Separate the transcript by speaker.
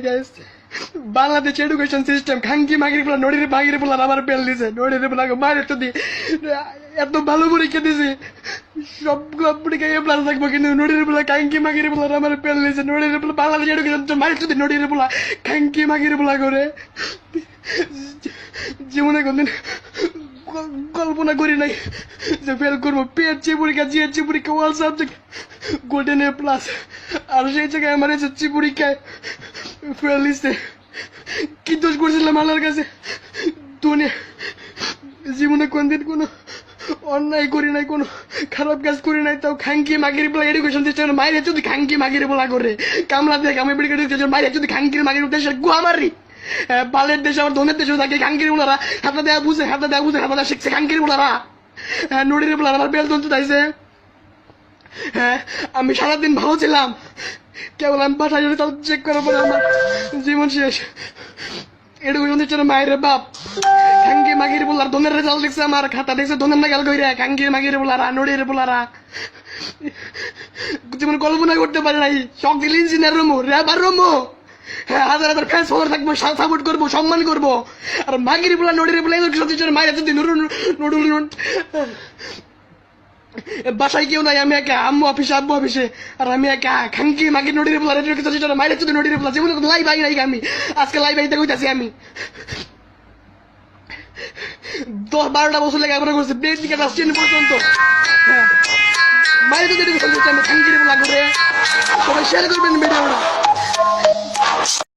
Speaker 1: guys Bangladesh education system খাঙ্কি মাগির পোলা নড়ির ভাগির পোলা আমার পেল দিছে নড়ির পোলা মায়ের তো দি এত ভালো পরীক্ষা দিছি সব পরীক্ষা এ প্লাস থাকবো কিন্তু নড়ির পোলা খাঙ্কি মাগির পোলা আমার পেল দিছে নড়ির পোলা বাংলাদেশ এডুকেশন মায়ের তো দি নড়ির পোলা খাঙ্কি মাগির পোলা করে জীবনে কোনদিন কল্পনা করি নাই যে ফেল করবো পিএইচসি পরীক্ষা জিএইচসি পরীক্ষা all subject golden A plus আর সেই জায়গায় আমার এসএসসি পরীক্ষায় ফেল দিচ্ছে কি দোষ করছিলাম আল্লাহর কাছে দুনিয়া জীবনে কোনদিন কোনো অন্যায় করি নাই কোনো খারাপ কাজ করি নাই তাও খাঙ্কি মাগির বলা এডুকেশন সিস্টেম মায়ের যদি খাঙ্কি মাগির বলা করে কামলা দেখ আমি মায়ের যদি খাঙ্কির মাগির দেশের গুয়া মারি বালের দেশে আমার ধনের দেশেও থাকে খাঙ্কির বলারা হাতা দেয়া বুঝে হাতা দেয়া শিখছে খাঙ্কির বলারা নড়ির বলারা আমার বেল তন্তু চাইছে হ্যাঁ আমি সারাদিন ভালো ছিলাম কেবল আমি বাসায় যদি তাও চেক করার পরে আমার জীবন শেষ এডুকেশন সিস্টেম মায়ের বাপ খাঙ্কি মাগির বলার ধনের রেজাল্ট দেখছে আমার খাতা দেখছে ধনের না গেল কইরা খাঙ্কির মাগির বলারা নড়ির বলারা জীবন কল্পনা করতে পারে নাই শখ দিল ইঞ্জিনিয়ার রুমো রেবার রুমো হ্যাঁ হাজার হাজার ফ্যান্স ফলোয়ার থাকবো সাপোর্ট করবো সম্মান করবো আর মাগির বলা নড়ির বলা মায়ের যদি নুডুল বাসায় কেউ নাই আমি একা আব্বু অফিসে আর আমি একা খাঙ্কি মাগির নড়ির বলা মায়ের যদি নড়ির বলা জীবনে লাইভ আই নাই আমি আজকে লাইভ আইতে কইতাছি আমি 10-12টা বছর লেগে আমরা করছি বেশ দিকে ক্লাস 10 পর্যন্ত মায়ের যদি খাঙ্কির বলা করে সবাই শেয়ার করবেন ভিডিওটা